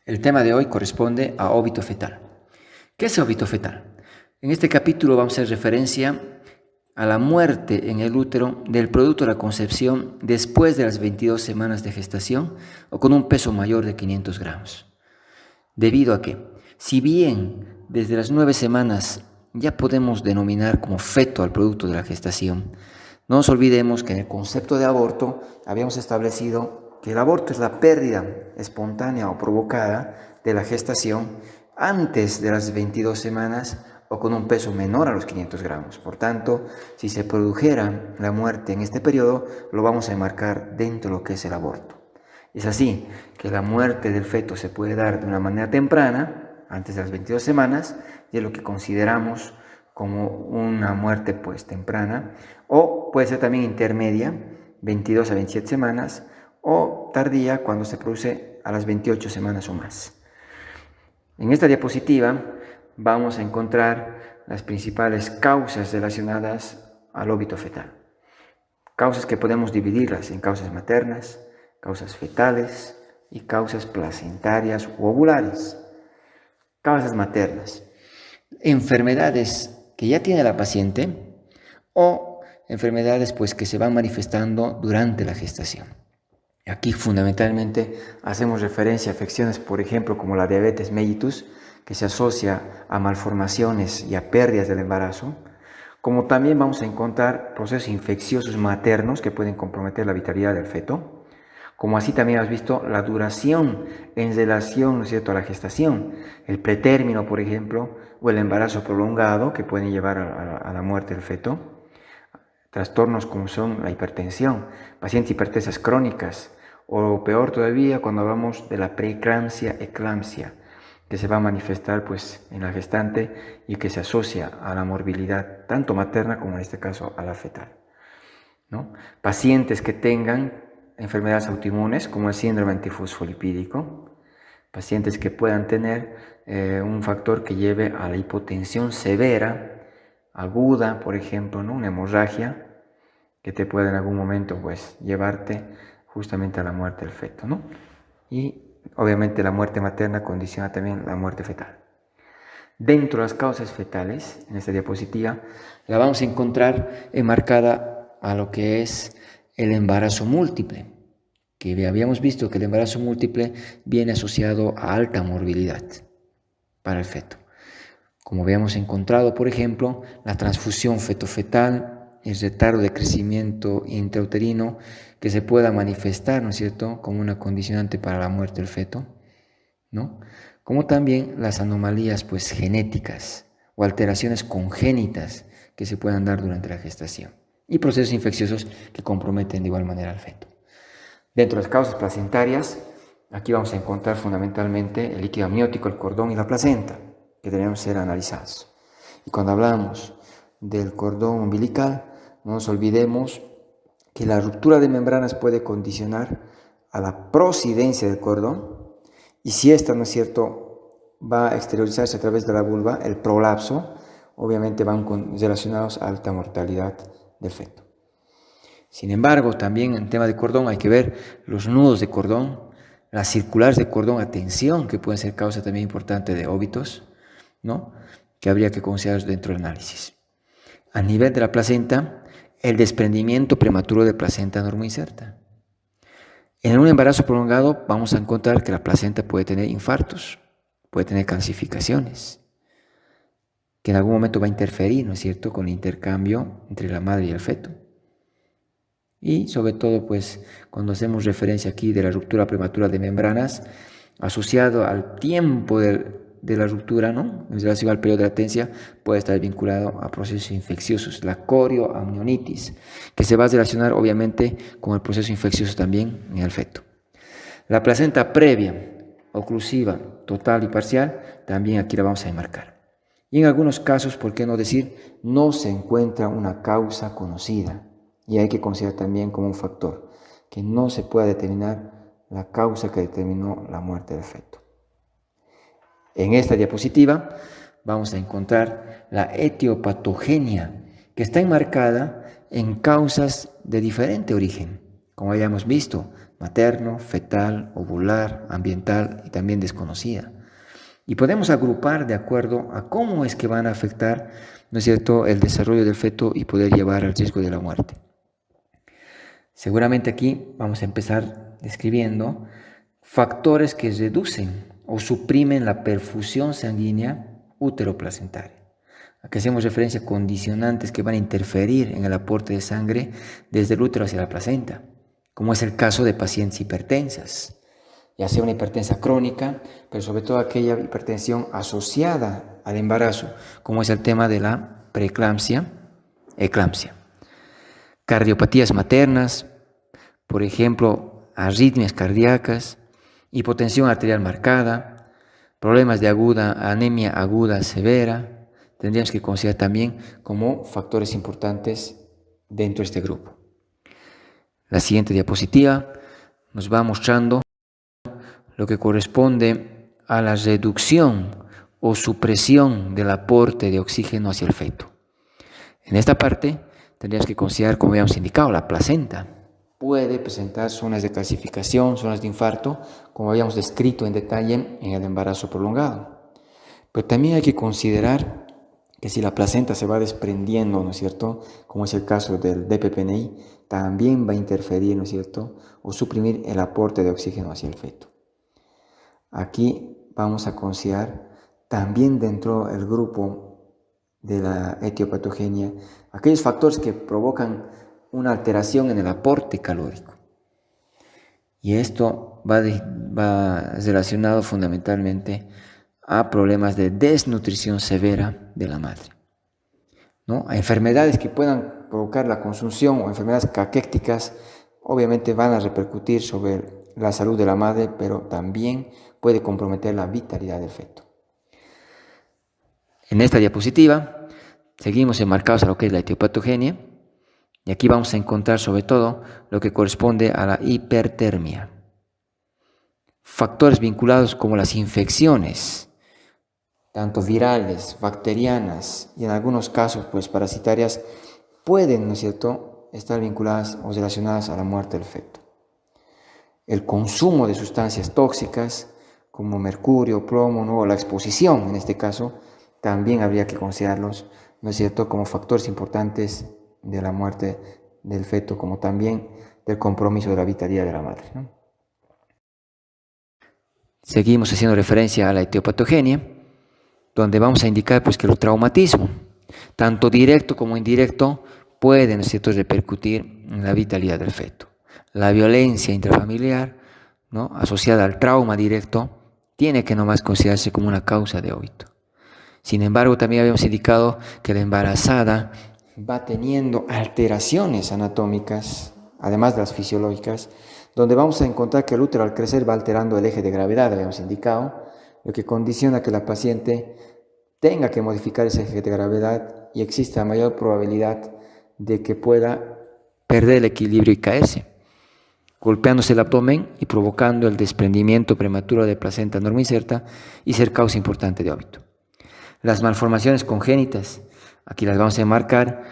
El tema de hoy corresponde a óbito fetal. ¿Qué es óbito fetal? En este capítulo vamos a hacer referencia a la muerte en el útero del producto de la concepción después de las 22 semanas de gestación o con un peso mayor de 500 gramos. Debido a que, si bien desde las 9 semanas ya podemos denominar como feto al producto de la gestación, no nos olvidemos que en el concepto de aborto habíamos establecido que el aborto es la pérdida espontánea o provocada de la gestación antes de las 22 semanas o con un peso menor a los 500 gramos. Por tanto, si se produjera la muerte en este periodo, lo vamos a enmarcar dentro de lo que es el aborto. Es así que la muerte del feto se puede dar de una manera temprana, antes de las 22 semanas, y es lo que consideramos como una muerte temprana, o puede ser también intermedia, 22 a 27 semanas, o tardía cuando se produce a las 28 semanas o más. En esta diapositiva vamos a encontrar las principales causas relacionadas al óbito fetal. Causas que podemos dividirlas en causas maternas, causas fetales y causas placentarias u ovulares. Causas maternas. Enfermedades que ya tiene la paciente o enfermedades que se van manifestando durante la gestación. Aquí fundamentalmente hacemos referencia a afecciones, por ejemplo, como la diabetes mellitus, que se asocia a malformaciones y a pérdidas del embarazo, como también vamos a encontrar procesos infecciosos maternos que pueden comprometer la vitalidad del feto, como así también has visto la duración en relación, ¿no es cierto?, a la gestación, el pretérmino, por ejemplo, o el embarazo prolongado que pueden llevar a la muerte del feto, trastornos como son la hipertensión, pacientes hipertensas crónicas, o peor todavía cuando hablamos de la preeclampsia, eclampsia, que se va a manifestar en la gestante y que se asocia a la morbilidad tanto materna como en este caso a la fetal, ¿no? Pacientes que tengan enfermedades autoinmunes como el síndrome antifosfolipídico, pacientes que puedan tener un factor que lleve a la hipotensión severa, aguda, por ejemplo, ¿no?, una hemorragia que te puede en algún momento llevarte justamente a la muerte del feto, ¿no? Y obviamente la muerte materna condiciona también la muerte fetal. Dentro de las causas fetales, en esta diapositiva, la vamos a encontrar enmarcada a lo que es el embarazo múltiple, que habíamos visto que el embarazo múltiple viene asociado a alta morbilidad para el feto. Como habíamos encontrado, por ejemplo, la transfusión feto-fetal, el retardo de crecimiento intrauterino que se pueda manifestar, ¿no es cierto?, como una condicionante para la muerte del feto, ¿no? Como también las anomalías genéticas o alteraciones congénitas que se puedan dar durante la gestación y procesos infecciosos que comprometen de igual manera al feto. Dentro de las causas placentarias, aquí vamos a encontrar fundamentalmente el líquido amniótico, el cordón y la placenta, que debemos ser analizados. Y cuando hablamos del cordón umbilical, no nos olvidemos que la ruptura de membranas puede condicionar a la prosidencia del cordón, y si esta, ¿no es cierto?, va a exteriorizarse a través de la vulva, el prolapso, obviamente van relacionados a alta mortalidad del feto. Sin embargo, también en tema de cordón hay que ver los nudos de cordón, las circulares de cordón a tensión, que pueden ser causa también importante de óbitos, ¿no?, que habría que considerar dentro del análisis. A nivel de la placenta, el desprendimiento prematuro de placenta normoinserta. En un embarazo prolongado vamos a encontrar que la placenta puede tener infartos, puede tener calcificaciones, que en algún momento va a interferir, ¿no es cierto?, con el intercambio entre la madre y el feto. Y sobre todo, cuando hacemos referencia aquí de la ruptura prematura de membranas, asociado al tiempo de la ruptura, ¿no?, en relación al periodo de latencia, puede estar vinculado a procesos infecciosos, la corioamnionitis, que se va a relacionar obviamente con el proceso infeccioso también en el feto. La placenta previa, oclusiva, total y parcial, también aquí la vamos a enmarcar. Y en algunos casos, por qué no decir, no se encuentra una causa conocida, y hay que considerar también como un factor, que no se pueda determinar la causa que determinó la muerte del feto. En esta diapositiva vamos a encontrar la etiopatogenia, que está enmarcada en causas de diferente origen, como habíamos visto, materno, fetal, ovular, ambiental y también desconocida. Y podemos agrupar de acuerdo a cómo es que van a afectar, ¿no es cierto?, el desarrollo del feto y poder llevar al riesgo de la muerte. Seguramente aquí vamos a empezar describiendo factores que reducen o suprimen la perfusión sanguínea útero-placentaria. Aquí hacemos referencia a condicionantes que van a interferir en el aporte de sangre desde el útero hacia la placenta, como es el caso de pacientes hipertensas, ya sea una hipertensa crónica, pero sobre todo aquella hipertensión asociada al embarazo, como es el tema de la preeclampsia, eclampsia. Cardiopatías maternas, por ejemplo, arritmias cardíacas, hipotensión arterial marcada, problemas de anemia aguda severa, tendríamos que considerar también como factores importantes dentro de este grupo. La siguiente diapositiva nos va mostrando lo que corresponde a la reducción o supresión del aporte de oxígeno hacia el feto. En esta parte tendríamos que considerar, como habíamos indicado, la placenta. Puede presentar zonas de calcificación, zonas de infarto, como habíamos descrito en detalle en el embarazo prolongado. Pero también hay que considerar que si la placenta se va desprendiendo, ¿no es cierto?, como es el caso del DPPNI, también va a interferir, ¿no es cierto?, o suprimir el aporte de oxígeno hacia el feto. Aquí vamos a considerar también dentro del grupo de la etiopatogenia aquellos factores que provocan una alteración en el aporte calórico. Y esto va relacionado fundamentalmente a problemas de desnutrición severa de la madre, ¿no? A enfermedades que puedan provocar la consunción o enfermedades caquécticas, obviamente van a repercutir sobre la salud de la madre, pero también puede comprometer la vitalidad del feto. En esta diapositiva seguimos enmarcados a lo que es la etiopatogenia, y aquí vamos a encontrar sobre todo lo que corresponde a la hipertermia. Factores vinculados como las infecciones, tanto virales, bacterianas y en algunos casos pues parasitarias, pueden, ¿no es cierto?, estar vinculadas o relacionadas a la muerte del feto. El consumo de sustancias tóxicas como mercurio, plomo, ¿no?, o la exposición en este caso, también habría que considerarlos, ¿no es cierto?, como factores importantes de la muerte del feto, como también del compromiso de la vitalidad de la madre, ¿no? Seguimos haciendo referencia a la etiopatogenia, donde vamos a indicar pues que el traumatismo, tanto directo como indirecto, puede, ¿no es cierto?, repercutir en la vitalidad del feto. La violencia intrafamiliar, ¿no?, asociada al trauma directo, tiene que nomás considerarse como una causa de óbito. Sin embargo, también habíamos indicado que la embarazada va teniendo alteraciones anatómicas, además de las fisiológicas, donde vamos a encontrar que el útero al crecer va alterando el eje de gravedad, habíamos indicado, lo que condiciona que la paciente tenga que modificar ese eje de gravedad y exista mayor probabilidad de que pueda perder el equilibrio y caerse, golpeándose el abdomen y provocando el desprendimiento prematuro de placenta normoinserta y ser causa importante de óbito. Las malformaciones congénitas, aquí las vamos a enmarcar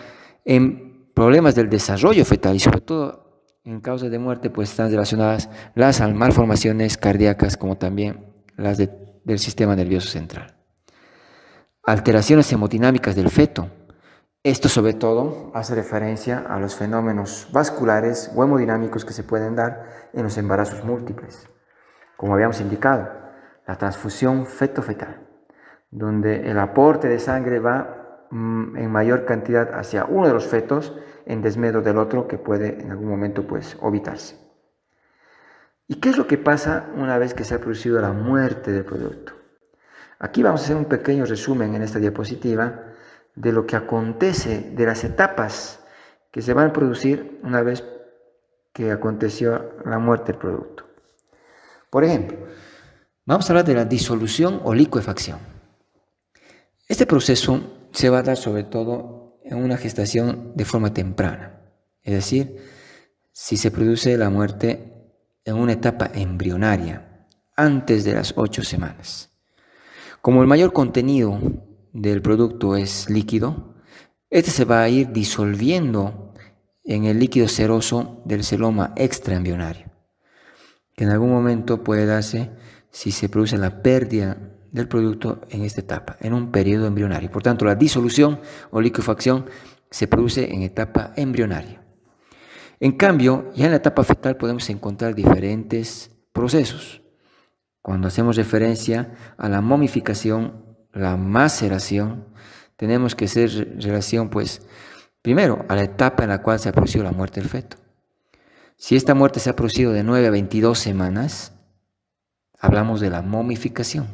en problemas del desarrollo fetal y sobre todo en causas de muerte, pues están relacionadas las malformaciones cardíacas como también las del sistema nervioso central. Alteraciones hemodinámicas del feto. Esto sobre todo hace referencia a los fenómenos vasculares o hemodinámicos que se pueden dar en los embarazos múltiples. Como habíamos indicado, la transfusión feto-fetal, donde el aporte de sangre va en mayor cantidad hacia uno de los fetos en desmedro del otro que puede en algún momento pues ovitarse. ¿Y qué es lo que pasa una vez que se ha producido la muerte del producto? Aquí vamos a hacer un pequeño resumen en esta diapositiva de lo que acontece, de las etapas que se van a producir una vez que aconteció la muerte del producto. Por ejemplo, vamos a hablar de la disolución o licuefacción. Este proceso se va a dar sobre todo en una gestación de forma temprana, es decir, si se produce la muerte en una etapa embrionaria, antes de las 8 semanas. Como el mayor contenido del producto es líquido, este se va a ir disolviendo en el líquido seroso del celoma extraembrionario. que en algún momento puede darse si se produce la pérdida del producto en esta etapa, en un periodo embrionario. Por tanto, la disolución o liquefacción se produce en etapa embrionaria. En cambio, ya en la etapa fetal podemos encontrar diferentes procesos. Cuando hacemos referencia a la momificación, la maceración, tenemos que hacer relación, pues, primero, a la etapa en la cual se ha producido la muerte del feto. Si esta muerte se ha producido de 9 a 22 semanas, hablamos de la momificación,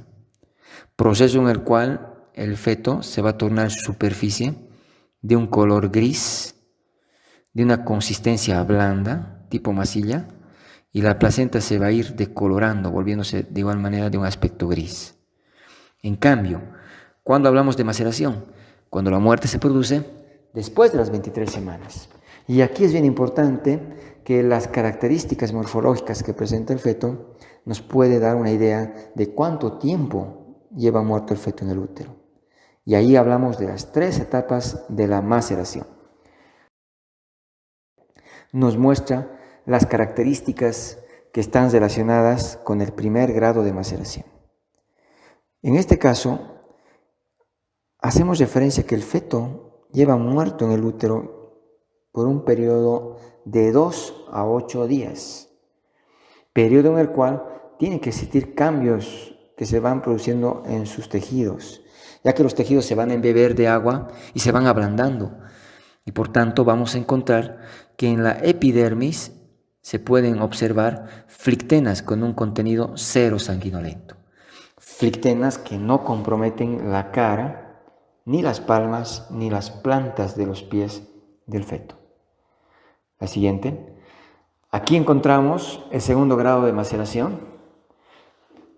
proceso en el cual el feto se va a tornar su superficie de un color gris, de una consistencia blanda, tipo masilla, y la placenta se va a ir decolorando, volviéndose de igual manera de un aspecto gris. En cambio, cuando hablamos de maceración, cuando la muerte se produce después de las 23 semanas. Y aquí es bien importante que las características morfológicas que presenta el feto nos puede dar una idea de cuánto tiempo lleva muerto el feto en el útero. Y ahí hablamos de las 3 etapas de la maceración. Nos muestra las características que están relacionadas con el primer grado de maceración. En este caso, hacemos referencia a que el feto lleva muerto en el útero por un periodo de 2 a 8 días, periodo en el cual tienen que existir cambios que se van produciendo en sus tejidos, ya que los tejidos se van a embeber de agua y se van ablandando. Y por tanto vamos a encontrar que en la epidermis se pueden observar flictenas con un contenido cero sanguinolento. Flictenas que no comprometen la cara, ni las palmas, ni las plantas de los pies del feto. La siguiente. Aquí encontramos el segundo grado de maceración,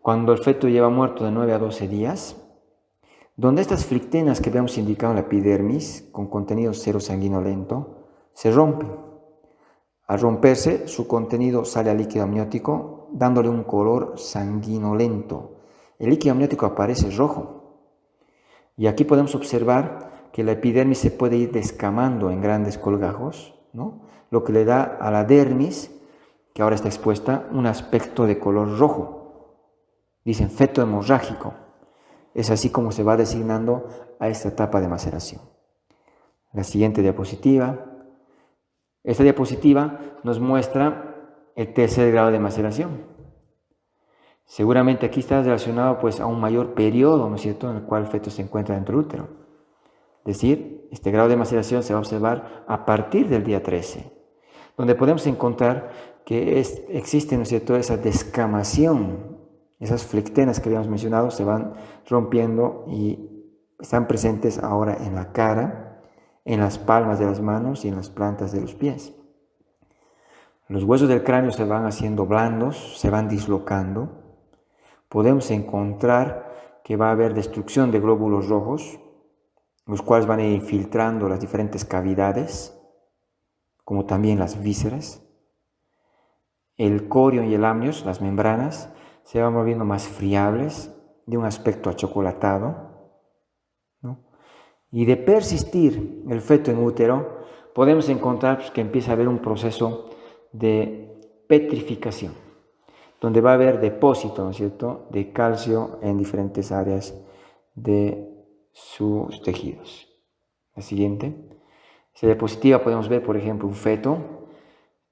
cuando el feto lleva muerto de 9 a 12 días, donde estas flictenas que habíamos indicado en la epidermis, con contenido cero sanguinolento, se rompen. Al romperse, su contenido sale al líquido amniótico, dándole un color sanguinolento. El líquido amniótico aparece rojo. Y aquí podemos observar que la epidermis se puede ir descamando en grandes colgajos, ¿no? Lo que le da a la dermis, que ahora está expuesta, un aspecto de color rojo. Dicen feto hemorrágico. Es así como se va designando a esta etapa de maceración. La siguiente diapositiva. Esta diapositiva nos muestra el tercer grado de maceración. Seguramente aquí está relacionado pues a un mayor periodo, ¿no es cierto?, en el cual el feto se encuentra dentro del útero. Es decir, este grado de maceración se va a observar a partir del día 13, donde podemos encontrar que existe, ¿no es cierto?, esa descamación. Esas flectenas que habíamos mencionado se van rompiendo y están presentes ahora en la cara, en las palmas de las manos y en las plantas de los pies. Los huesos del cráneo se van haciendo blandos, se van dislocando. Podemos encontrar que va a haber destrucción de glóbulos rojos, los cuales van a ir infiltrando las diferentes cavidades, como también las vísceras. El corion y el amnios, las membranas, se van volviendo más friables, de un aspecto achocolatado, ¿no? Y de persistir el feto en útero, podemos encontrar que empieza a haber un proceso de petrificación, donde va a haber depósito, ¿no es cierto?, de calcio en diferentes áreas de sus tejidos. La siguiente. Esta diapositiva podemos ver, por ejemplo, un feto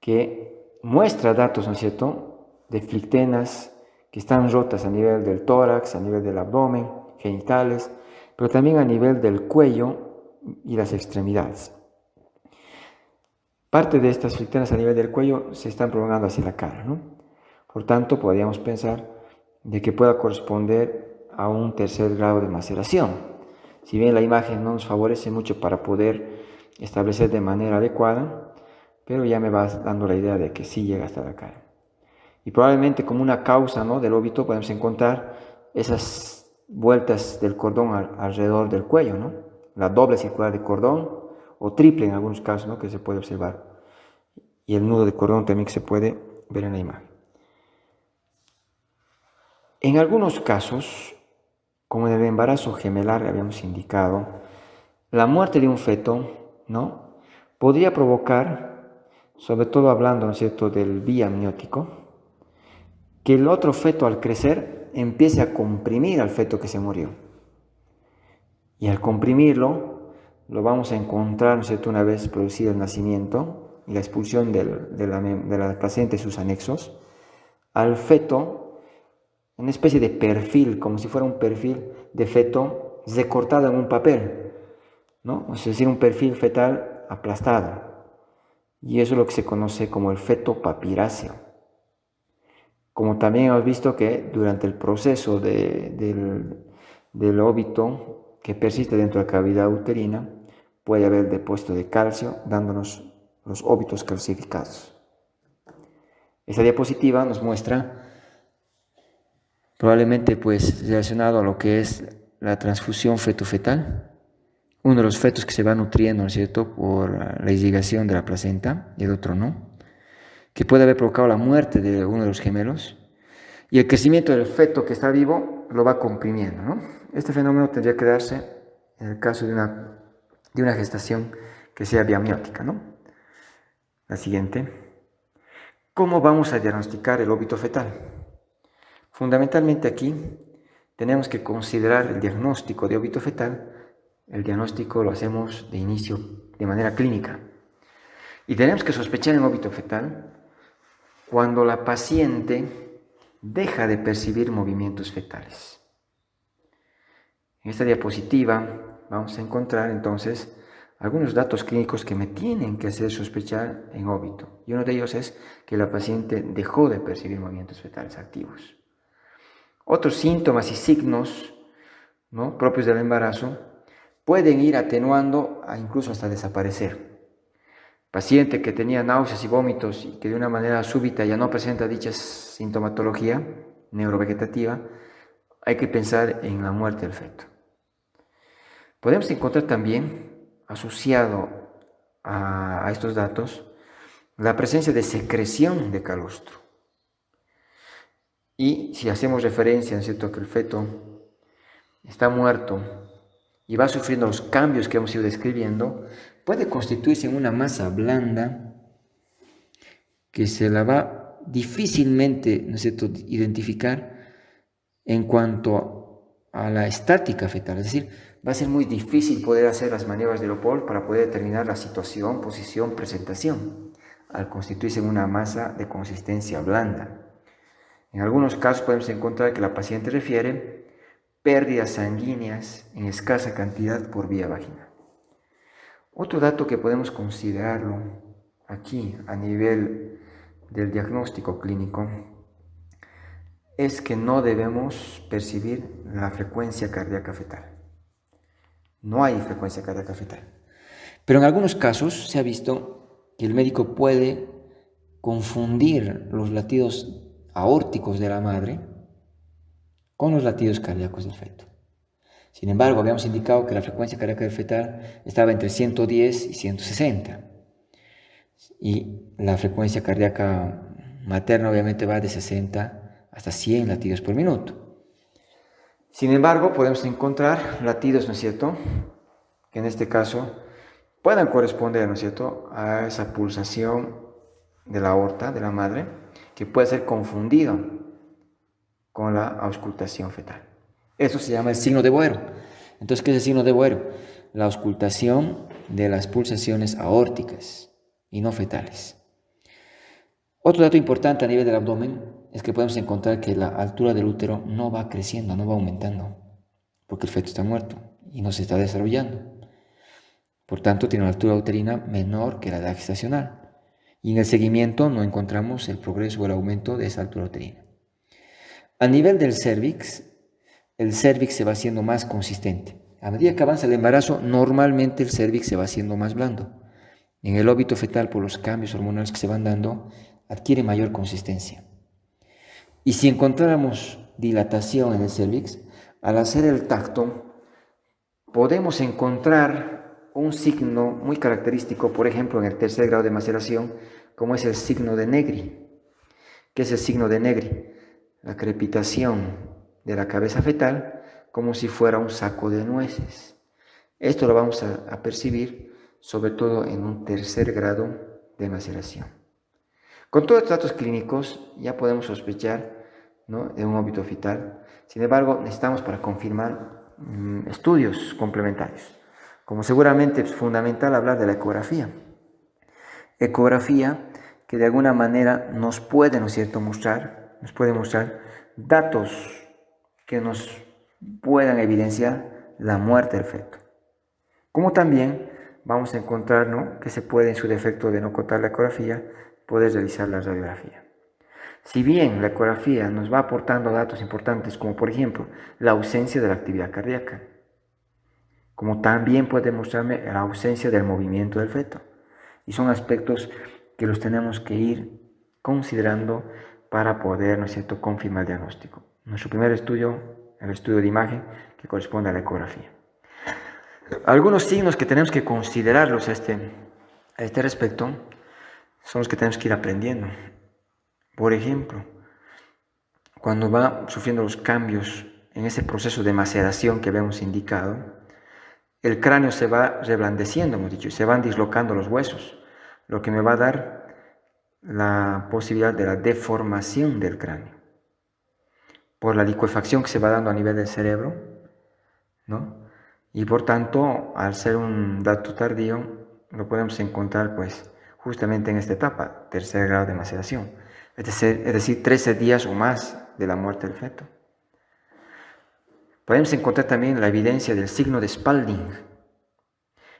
que muestra datos, ¿no es cierto?, de flictenas que están rotas a nivel del tórax, a nivel del abdomen, genitales, pero también a nivel del cuello y las extremidades. Parte de estas flictenas a nivel del cuello se están prolongando hacia la cara, ¿no? Por tanto, podríamos pensar de que pueda corresponder a un tercer grado de maceración. Si bien la imagen no nos favorece mucho para poder establecer de manera adecuada, pero ya me va dando la idea de que sí llega hasta la cara. Y probablemente como una causa, ¿no?, del óbito podemos encontrar esas vueltas del cordón alrededor del cuello, ¿no?, la doble circular de cordón o triple en algunos casos, ¿no?, que se puede observar. Y el nudo de cordón también que se puede ver en la imagen. En algunos casos, como en el embarazo gemelar que habíamos indicado, la muerte de un feto, ¿no?, podría provocar, sobre todo hablando, ¿no es cierto?, del vía amniótico, que el otro feto al crecer empiece a comprimir al feto que se murió. Y al comprimirlo, lo vamos a encontrar, ¿no es cierto?, una vez producido el nacimiento y la expulsión de la placenta y sus anexos, al feto, una especie de perfil, como si fuera un perfil de feto recortado en un papel, ¿no? Es decir, un perfil fetal aplastado. Y eso es lo que se conoce como el feto papiráceo. Como también hemos visto que durante el proceso del óbito que persiste dentro de la cavidad uterina, puede haber depósito de calcio, dándonos los óbitos calcificados. Esta diapositiva nos muestra, probablemente pues relacionado a lo que es la transfusión feto-fetal, uno de los fetos que se va nutriendo, ¿no es cierto?, por la irrigación de la placenta y el otro no, que puede haber provocado la muerte de uno de los gemelos, y el crecimiento del feto que está vivo lo va comprimiendo, ¿no? Este fenómeno tendría que darse en el caso de una gestación que sea biamniótica, ¿no? La siguiente. ¿Cómo vamos a diagnosticar el óbito fetal? Fundamentalmente aquí tenemos que considerar el diagnóstico de óbito fetal. El diagnóstico lo hacemos de inicio de manera clínica. Y tenemos que sospechar en óbito fetal cuando la paciente deja de percibir movimientos fetales. En esta diapositiva vamos a encontrar entonces algunos datos clínicos que me tienen que hacer sospechar en óbito. Y uno de ellos es que la paciente dejó de percibir movimientos fetales activos. Otros síntomas y signos, ¿no?, propios del embarazo pueden ir atenuando incluso hasta desaparecer. Paciente que tenía náuseas y vómitos y que de una manera súbita ya no presenta dicha sintomatología neurovegetativa, hay que pensar en la muerte del feto. Podemos encontrar también, asociado a estos datos, la presencia de secreción de calostro. Y si hacemos referencia, ¿no es cierto?, que el feto está muerto y va sufriendo los cambios que hemos ido describiendo, puede constituirse en una masa blanda que se la va difícilmente, ¿no es cierto?, identificar en cuanto a la estática fetal. Es decir, va a ser muy difícil poder hacer las maniobras de Lopol para poder determinar la situación, posición, presentación, al constituirse en una masa de consistencia blanda. En algunos casos podemos encontrar que la paciente refiere pérdidas sanguíneas en escasa cantidad por vía vaginal. Otro dato que podemos considerarlo aquí a nivel del diagnóstico clínico es que no debemos percibir la frecuencia cardíaca fetal. No hay frecuencia cardíaca fetal. Pero en algunos casos se ha visto que el médico puede confundir los latidos aórticos de la madre con los latidos cardíacos del feto. Sin embargo, habíamos indicado que la frecuencia cardíaca del fetal estaba entre 110 y 160. Y la frecuencia cardíaca materna obviamente va de 60 hasta 100 latidos por minuto. Sin embargo, podemos encontrar latidos, ¿no es cierto?, que en este caso puedan corresponder, ¿no es cierto?, a esa pulsación de la aorta de la madre, que puede ser confundido con la auscultación fetal. Eso se llama el signo de Boero. Entonces, ¿qué es el signo de Boero? La auscultación de las pulsaciones aórticas y no fetales. Otro dato importante a nivel del abdomen es que podemos encontrar que la altura del útero no va creciendo, no va aumentando, porque el feto está muerto y no se está desarrollando. Por tanto, tiene una altura uterina menor que la edad gestacional. Y en el seguimiento no encontramos el progreso o el aumento de esa altura uterina. A nivel del cérvix, el cérvix se va haciendo más consistente. A medida que avanza el embarazo, normalmente el cérvix se va haciendo más blando. En el óbito fetal, por los cambios hormonales que se van dando, adquiere mayor consistencia. Y si encontráramos dilatación en el cérvix, al hacer el tacto, podemos encontrar un signo muy característico, por ejemplo, en el tercer grado de maceración, como es el signo de Negri. ¿Qué es el signo de Negri? La crepitación de la cabeza fetal como si fuera un saco de nueces. Esto lo vamos a percibir sobre todo en un tercer grado de maceración. Con todos estos datos clínicos ya podemos sospechar ¿no?, de un óbito fetal. Sin embargo, necesitamos para confirmar estudios complementarios. Como seguramente es fundamental hablar de la ecografía. Ecografía que de alguna manera nos puede, ¿no es cierto?, nos puede mostrar datos que nos puedan evidenciar la muerte del feto. Como también vamos a encontrar, ¿no?, que se puede, en su defecto de no contar la ecografía, poder realizar la radiografía. Si bien la ecografía nos va aportando datos importantes, como por ejemplo la ausencia de la actividad cardíaca, como también puede mostrarme la ausencia del movimiento del feto. Y son aspectos que los tenemos que ir considerando para poder, ¿no es cierto?, confirmar el diagnóstico. Nuestro primer estudio, el estudio de imagen, que corresponde a la ecografía. Algunos signos que tenemos que considerarlos a este respecto son los que tenemos que ir aprendiendo. Por ejemplo, cuando va sufriendo los cambios en ese proceso de maceración que habíamos indicado, el cráneo se va reblandeciendo, hemos dicho, y se van dislocando los huesos, lo que me va a dar la posibilidad de la deformación del cráneo por la licuefacción que se va dando a nivel del cerebro, ¿no? Y por tanto, al ser un dato tardío, lo podemos encontrar pues justamente en esta etapa, tercer grado de maceración, es decir, 13 días o más de la muerte del feto. Podemos encontrar también la evidencia del signo de Spalding.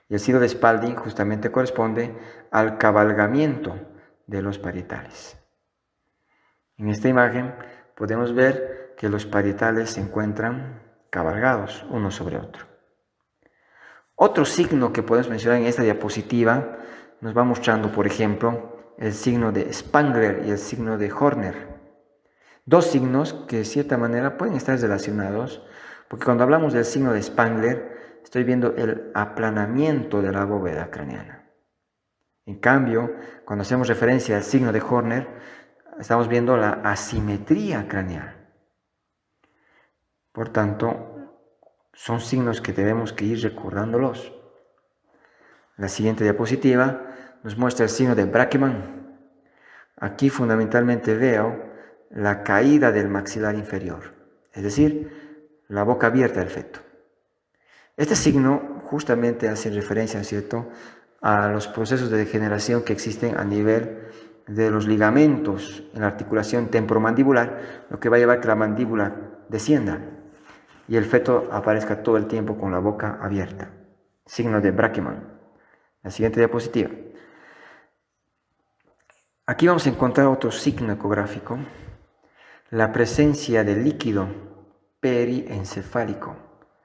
Y el signo de Spalding justamente corresponde al cabalgamiento de los parietales. En esta imagen podemos ver que los parietales se encuentran cabalgados uno sobre otro. Otro signo que podemos mencionar en esta diapositiva nos va mostrando, por ejemplo, el signo de Spangler y el signo de Horner. Dos signos que de cierta manera pueden estar relacionados, porque cuando hablamos del signo de Spangler, estoy viendo el aplanamiento de la bóveda craneana. En cambio, cuando hacemos referencia al signo de Horner, estamos viendo la asimetría craneal. Por tanto, son signos que debemos que ir recordándolos. La siguiente diapositiva nos muestra el signo de Brakeman. Aquí fundamentalmente veo la caída del maxilar inferior, es decir, la boca abierta del feto. Este signo justamente hace referencia, ¿cierto?, a los procesos de degeneración que existen a nivel de los ligamentos en la articulación temporomandibular, lo que va a llevar a que la mandíbula descienda y el feto aparezca todo el tiempo con la boca abierta. Signo de Brakeman. La siguiente diapositiva. Aquí vamos a encontrar otro signo ecográfico, la presencia de líquido periencefálico,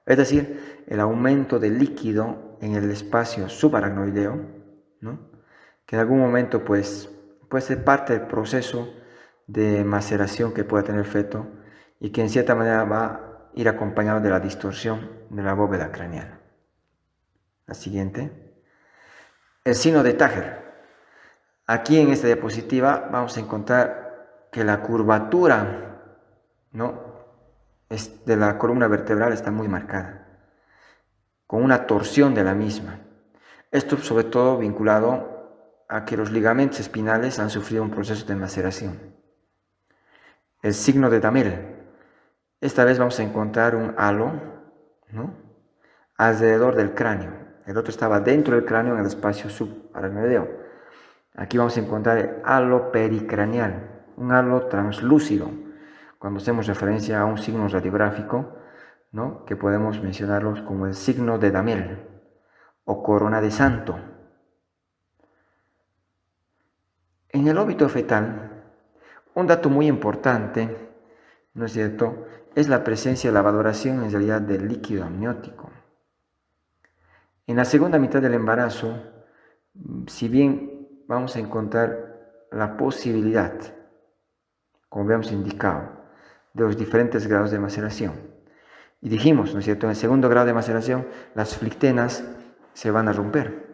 es decir, el aumento de líquido en el espacio subaracnoideo, ¿no?, que en algún momento pues, puede ser parte del proceso de maceración que pueda tener el feto y que en cierta manera va a ir acompañado de la distorsión de la bóveda craneana. La siguiente. El signo de Tager. Aquí en esta diapositiva vamos a encontrar que la curvatura, ¿no?, de la columna vertebral está muy marcada, con una torsión de la misma. Esto sobre todo vinculado a que los ligamentos espinales han sufrido un proceso de maceración. El signo de Damel. Esta vez vamos a encontrar un halo, ¿no?, alrededor del cráneo. El otro estaba dentro del cráneo en el espacio subaracnoideo. Aquí vamos a encontrar el halo pericraneal, un halo translúcido, cuando hacemos referencia a un signo radiográfico, ¿no?, que podemos mencionarlos como el signo de Damel o corona de santo. En el óbito fetal, un dato muy importante, ¿no es cierto?, es la presencia de la valoración en realidad del líquido amniótico. En la segunda mitad del embarazo, si bien vamos a encontrar la posibilidad, como habíamos indicado, de los diferentes grados de maceración, y dijimos, ¿no es cierto?, en el segundo grado de maceración las flictenas se van a romper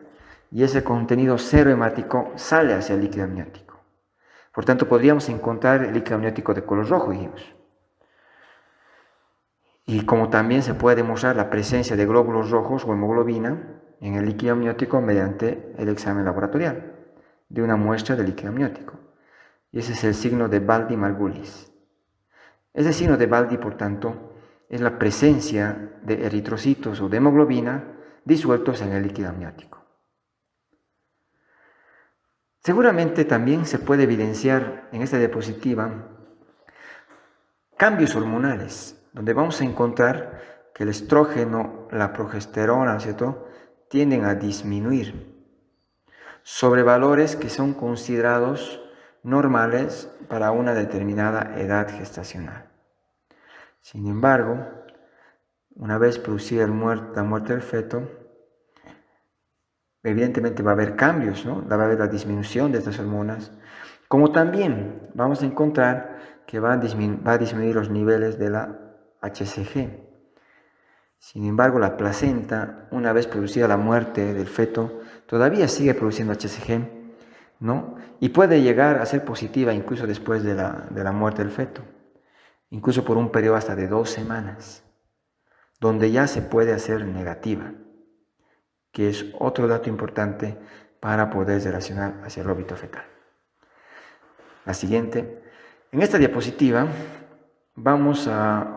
y ese contenido cero hemático sale hacia el líquido amniótico. Por tanto, podríamos encontrar el líquido amniótico de color rojo, dijimos. Y como también se puede demostrar la presencia de glóbulos rojos o hemoglobina en el líquido amniótico mediante el examen laboratorial de una muestra de líquido amniótico. Y ese es el signo de Baldi-Margulis. Ese signo de Baldi, por tanto, es la presencia de eritrocitos o de hemoglobina disueltos en el líquido amniótico. Seguramente también se puede evidenciar en esta diapositiva cambios hormonales, donde vamos a encontrar que el estrógeno, la progesterona, ¿cierto?, tienden a disminuir sobre valores que son considerados normales para una determinada edad gestacional. Sin embargo, una vez producida la muerte del feto, evidentemente va a haber cambios, ¿no? Va a haber la disminución de estas hormonas, como también vamos a encontrar que va a disminuir los niveles de la HCG. Sin embargo, la placenta, una vez producida la muerte del feto, todavía sigue produciendo HCG, ¿no? Y puede llegar a ser positiva incluso después de la muerte del feto, incluso por un periodo hasta de 2 semanas, donde ya se puede hacer negativa, que es otro dato importante para poder relacionar hacia el óbito fetal. La siguiente. En esta diapositiva vamos a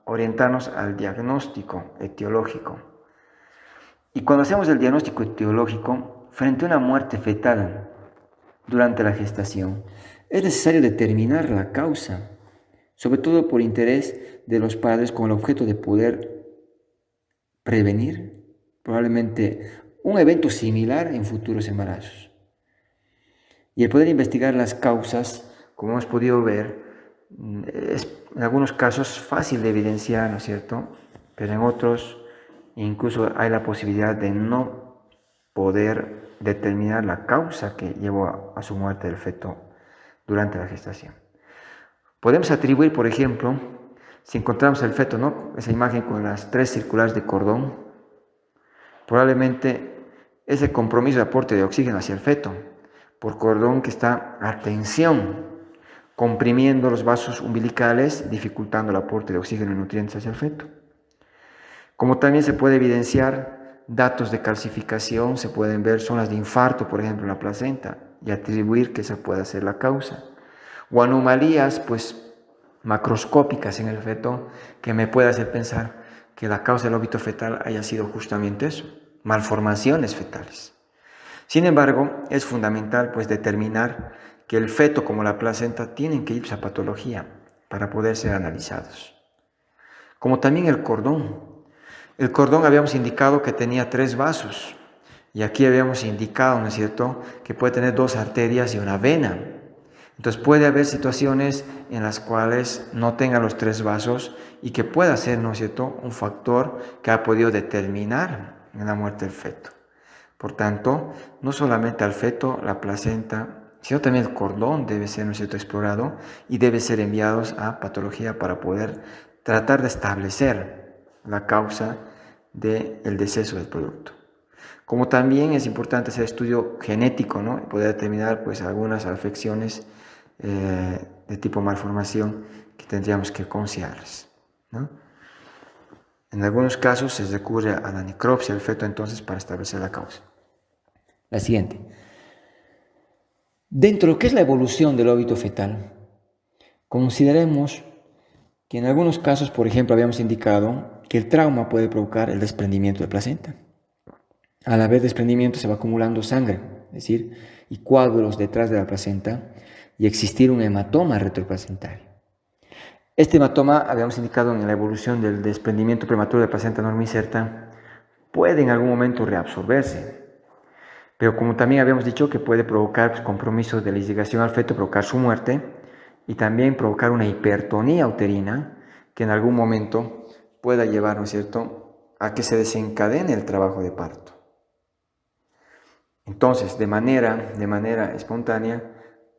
orientarnos al diagnóstico etiológico. Y cuando hacemos el diagnóstico etiológico, frente a una muerte fetal durante la gestación, es necesario determinar la causa, sobre todo por interés de los padres con el objeto de poder prevenir probablemente un evento similar en futuros embarazos. Y el poder investigar las causas, como hemos podido ver, es en algunos casos fácil de evidenciar, ¿no es cierto? Pero en otros incluso hay la posibilidad de no poder determinar la causa que llevó a su muerte del feto durante la gestación. Podemos atribuir, por ejemplo, si encontramos el feto, ¿no?, esa imagen con las 3 circulares de cordón, probablemente ese compromiso de aporte de oxígeno hacia el feto, por cordón que está a tensión, comprimiendo los vasos umbilicales, dificultando el aporte de oxígeno y nutrientes hacia el feto. Como también se puede evidenciar datos de calcificación, se pueden ver zonas de infarto, por ejemplo, en la placenta, y atribuir que esa pueda ser la causa. O anomalías, pues, macroscópicas en el feto, que me puede hacer pensar que la causa del óbito fetal haya sido justamente eso, malformaciones fetales. Sin embargo, es fundamental, pues, determinar que el feto como la placenta tienen que irse a patología para poder ser analizados. Como también el cordón. El cordón habíamos indicado que tenía 3 vasos y aquí habíamos indicado, ¿no es cierto?, que puede tener 2 arterias y una vena. Entonces puede haber situaciones en las cuales no tenga los 3 vasos y que pueda ser, ¿no es cierto?, un factor que ha podido determinar la muerte del feto. Por tanto, no solamente al feto, la placenta, sino también el cordón debe ser, ¿no es cierto?, explorado y debe ser enviados a patología para poder tratar de establecer la causa del deceso del producto. Como también es importante hacer estudio genético, ¿no?, y poder determinar, pues, algunas afecciones de tipo malformación que tendríamos que considerarlas, ¿no? En algunos casos se recurre a la necropsia del feto entonces para establecer la causa. La siguiente. Dentro de lo que es la evolución del óbito fetal, consideremos que en algunos casos, por ejemplo, habíamos indicado que el trauma puede provocar el desprendimiento de placenta. Al haber desprendimiento se va acumulando sangre, es decir, y coágulos detrás de la placenta y existir un hematoma retroplacentario. Este hematoma, habíamos indicado en la evolución del desprendimiento prematuro de placenta normoinserta, puede en algún momento reabsorberse, pero como también habíamos dicho que puede provocar compromisos de la irrigación al feto, provocar su muerte y también provocar una hipertonía uterina que en algún momento pueda llevar, ¿no es cierto?, a que se desencadene el trabajo de parto. Entonces, de manera espontánea,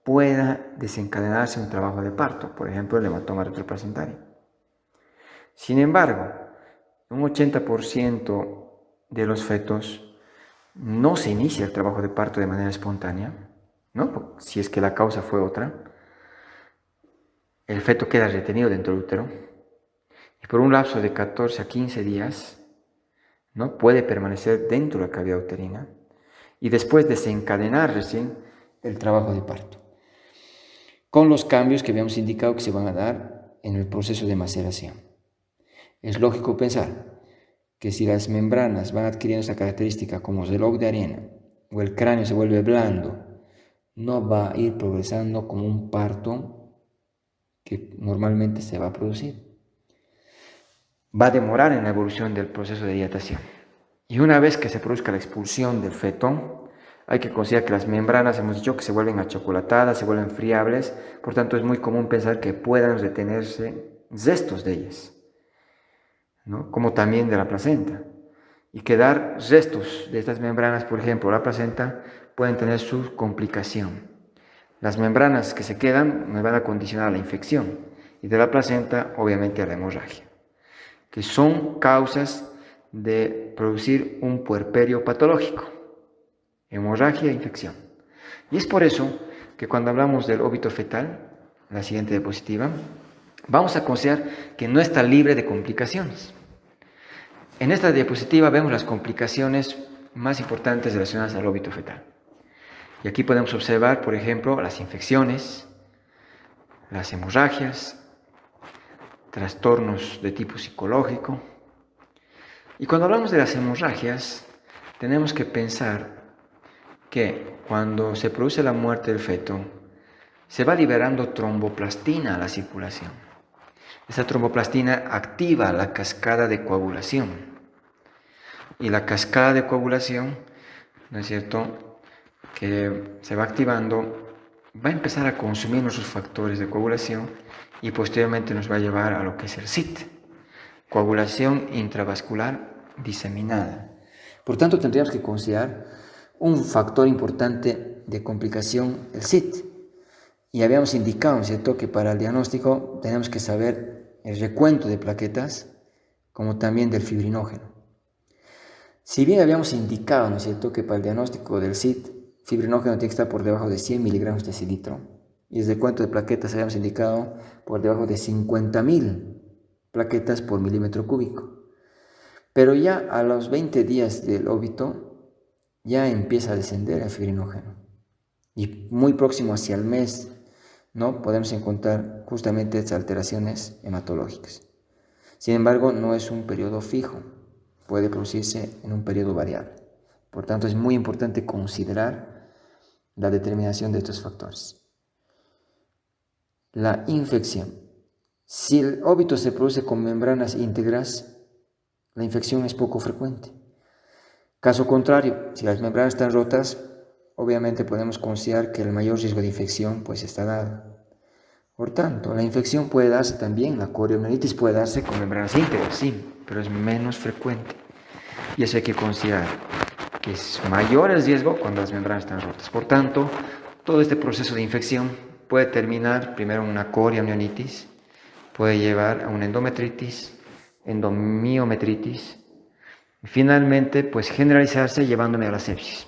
pueda desencadenarse un trabajo de parto, por ejemplo, el hematoma retroplacentario. Sin embargo, un 80% de los fetos no se inicia el trabajo de parto de manera espontánea, ¿no?, si es que la causa fue otra. El feto queda retenido dentro del útero y por un lapso de 14 a 15 días, ¿no?, puede permanecer dentro de la cavidad uterina y después desencadenar recién el trabajo de parto, con los cambios que habíamos indicado que se van a dar en el proceso de maceración. Es lógico pensar que si las membranas van adquiriendo esa característica como reloj de arena o el cráneo se vuelve blando, no va a ir progresando como un parto que normalmente se va a producir. Va a demorar en la evolución del proceso de dilatación. Y una vez que se produzca la expulsión del feto, hay que considerar que las membranas, hemos dicho, que se vuelven achocolatadas, se vuelven friables, por tanto es muy común pensar que puedan retenerse restos de ellas, ¿no? Como también de la placenta. Y quedar restos de estas membranas, por ejemplo, la placenta, pueden tener su complicación. Las membranas que se quedan me van a condicionar a la infección y de la placenta, obviamente, a la hemorragia, que son causas de producir un puerperio patológico, hemorragia e infección. Y es por eso que cuando hablamos del óbito fetal, la siguiente diapositiva, vamos a considerar que no está libre de complicaciones. En esta diapositiva vemos las complicaciones más importantes relacionadas al óbito fetal. Y aquí podemos observar, por ejemplo, las infecciones, las hemorragias, trastornos de tipo psicológico. Y cuando hablamos de las hemorragias, tenemos que pensar que cuando se produce la muerte del feto, se va liberando tromboplastina a la circulación. Esta tromboplastina activa la cascada de coagulación. Y la cascada de coagulación, ¿no es cierto?, que se va activando, va a empezar a consumir nuestros factores de coagulación y posteriormente nos va a llevar a lo que es el SIT, coagulación intravascular diseminada. Por tanto, tendríamos que considerar un factor importante de complicación, el SIT. Y habíamos indicado, ¿no es cierto?, que para el diagnóstico tenemos que saber el recuento de plaquetas, como también del fibrinógeno. Si bien habíamos indicado, ¿no es cierto?, que para el diagnóstico del SIT, fibrinógeno tiene que estar por debajo de 100 miligramos de cilitro, y el recuento de plaquetas habíamos indicado por debajo de 50.000 plaquetas por milímetro cúbico. Pero ya a los 20 días del óbito, ya empieza a descender el fibrinógeno. Y muy próximo hacia el mes, ¿no?, podemos encontrar justamente estas alteraciones hematológicas. Sin embargo, no es un periodo fijo, puede producirse en un periodo variable. Por tanto, es muy importante considerar la determinación de estos factores. La infección. Si el óbito se produce con membranas íntegras, la infección es poco frecuente. Caso contrario, si las membranas están rotas, obviamente podemos considerar que el mayor riesgo de infección pues está dado. Por tanto, la infección puede darse también, la coriomielitis puede darse con membranas íntegras, sí, pero es menos frecuente. Y eso hay que considerar, que es mayor el riesgo cuando las membranas están rotas. Por tanto, todo este proceso de infección puede terminar primero en una coriomielitis, puede llevar a una endometritis, endomiometritis, y finalmente, pues generalizarse llevándome a la sepsis.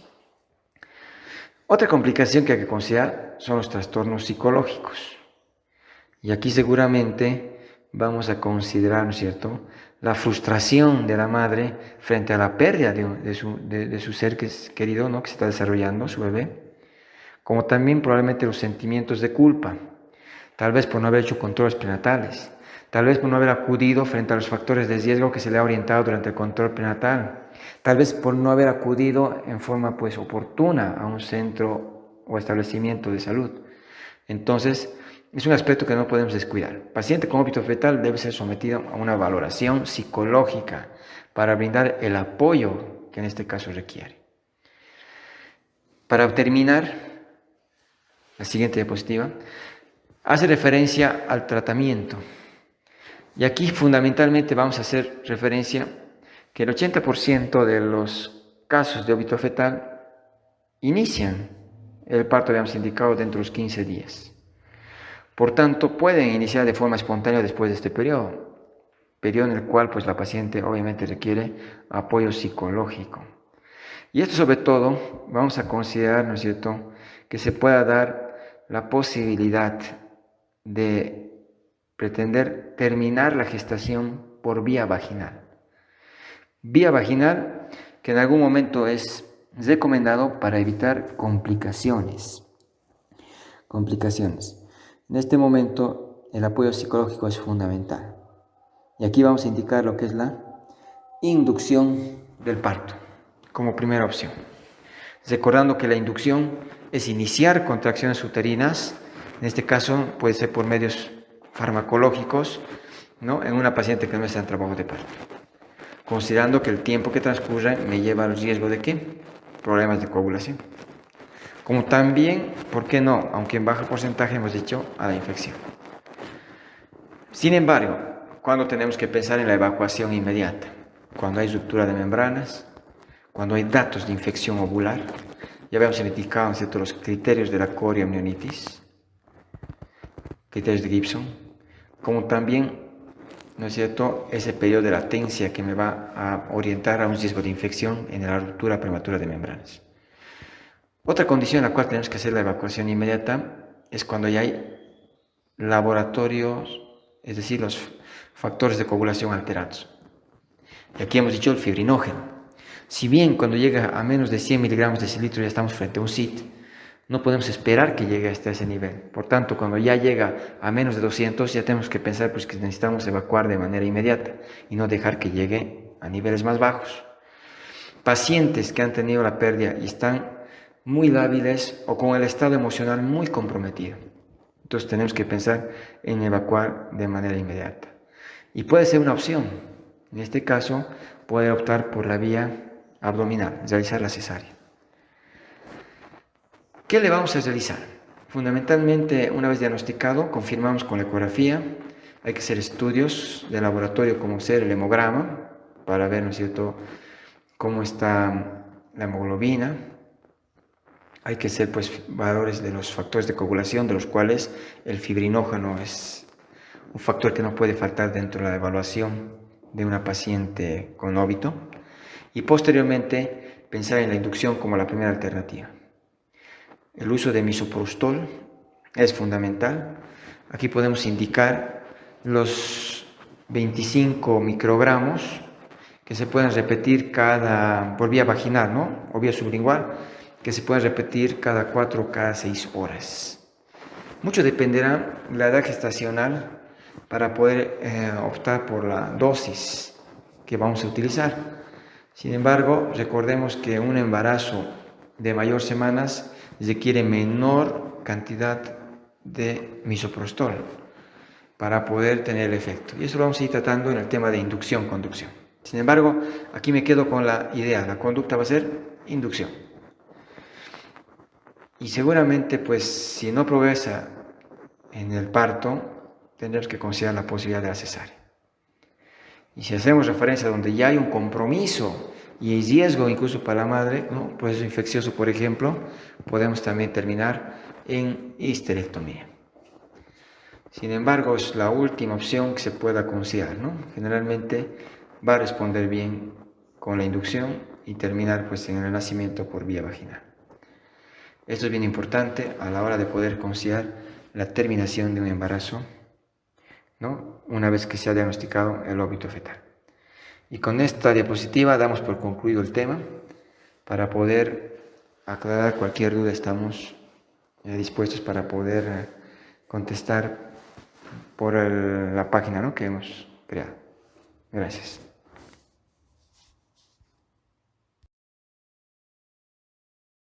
Otra complicación que hay que considerar son los trastornos psicológicos. Y aquí seguramente vamos a considerar, ¿no es cierto?, la frustración de la madre frente a la pérdida de su ser querido, ¿no?, que se está desarrollando, su bebé, como también probablemente los sentimientos de culpa, tal vez por no haber hecho controles prenatales, tal vez por no haber acudido frente a los factores de riesgo que se le ha orientado durante el control prenatal, tal vez por no haber acudido en forma pues oportuna a un centro o establecimiento de salud. Entonces, es un aspecto que no podemos descuidar. El paciente con óbito fetal debe ser sometido a una valoración psicológica para brindar el apoyo que en este caso requiere. Para terminar, la siguiente diapositiva hace referencia al tratamiento. Y aquí fundamentalmente vamos a hacer referencia que el 80% de los casos de óbito fetal inician el parto, habíamos indicado, dentro de los 15 días. Por tanto, pueden iniciar de forma espontánea después de este periodo en el cual pues, la paciente obviamente requiere apoyo psicológico. Y esto sobre todo vamos a considerar, ¿no es cierto?, que se pueda dar la posibilidad de pretender terminar la gestación por vía vaginal. Vía vaginal que en algún momento es recomendado para evitar complicaciones. En este momento el apoyo psicológico es fundamental. Y aquí vamos a indicar lo que es la inducción del parto como primera opción. Recordando que la inducción es iniciar contracciones uterinas, en este caso puede ser por medios farmacológicos, ¿no?, en una paciente que no está en trabajo de parto. Considerando que el tiempo que transcurre me lleva al riesgo de ¿qué? Problemas de coagulación. Como también, ¿por qué no? Aunque en bajo porcentaje hemos dicho, a la infección. Sin embargo, cuando tenemos que pensar en la evacuación inmediata, cuando hay ruptura de membranas, cuando hay datos de infección ovular, ya habíamos indicado, ¿cierto?, los criterios de la corioamnionitis, criterios de Gibson, como también, ¿no es cierto?, ese periodo de latencia que me va a orientar a un riesgo de infección en la ruptura prematura de membranas. Otra condición en la cual tenemos que hacer la evacuación inmediata es cuando ya hay laboratorios, es decir, los factores de coagulación alterados. Y aquí hemos dicho el fibrinógeno. Si bien cuando llega a menos de 100 miligramos de decilitro ya estamos frente a un SIT, no podemos esperar que llegue hasta ese nivel. Por tanto, cuando ya llega a menos de 200, ya tenemos que pensar pues, que necesitamos evacuar de manera inmediata y no dejar que llegue a niveles más bajos. Pacientes que han tenido la pérdida y están muy lábiles o con el estado emocional muy comprometido. Entonces tenemos que pensar en evacuar de manera inmediata. Y puede ser una opción. En este caso, puede optar por la vía abdominal, realizar la cesárea. ¿Qué le vamos a realizar? Fundamentalmente, una vez diagnosticado, confirmamos con la ecografía. Hay que hacer estudios de laboratorio como ser el hemograma para ver, ¿no es cierto?, cómo está la hemoglobina. Hay que hacer pues valores de los factores de coagulación, de los cuales el fibrinógeno es un factor que no puede faltar dentro de la evaluación de una paciente con óbito. Y posteriormente pensar en la inducción como la primera alternativa. El uso de misoprostol es fundamental. Aquí podemos indicar los 25 microgramos que se pueden repetir por vía vaginal, ¿no?, o vía sublingual, que se pueden repetir cada 4 o cada 6 horas. Mucho dependerá de la edad gestacional para poder optar por la dosis que vamos a utilizar. Sin embargo, recordemos que un embarazo de mayor semanas requiere menor cantidad de misoprostol para poder tener el efecto. Y eso lo vamos a ir tratando en el tema de inducción-conducción. Sin embargo, aquí me quedo con la idea, la conducta va a ser inducción. Y seguramente, pues, si no progresa en el parto, tendremos que considerar la posibilidad de la cesárea. Y si hacemos referencia donde ya hay un compromiso y hay riesgo incluso para la madre, ¿no?, proceso infeccioso, por ejemplo, podemos también terminar en histerectomía. Sin embargo, es la última opción que se pueda considerar, ¿no? Generalmente va a responder bien con la inducción y terminar pues en el nacimiento por vía vaginal. Esto es bien importante a la hora de poder considerar la terminación de un embarazo, ¿no?, una vez que se ha diagnosticado el óbito fetal. Y con esta diapositiva damos por concluido el tema. Para poder aclarar cualquier duda estamos dispuestos para poder contestar por la página, ¿no?, que hemos creado. Gracias.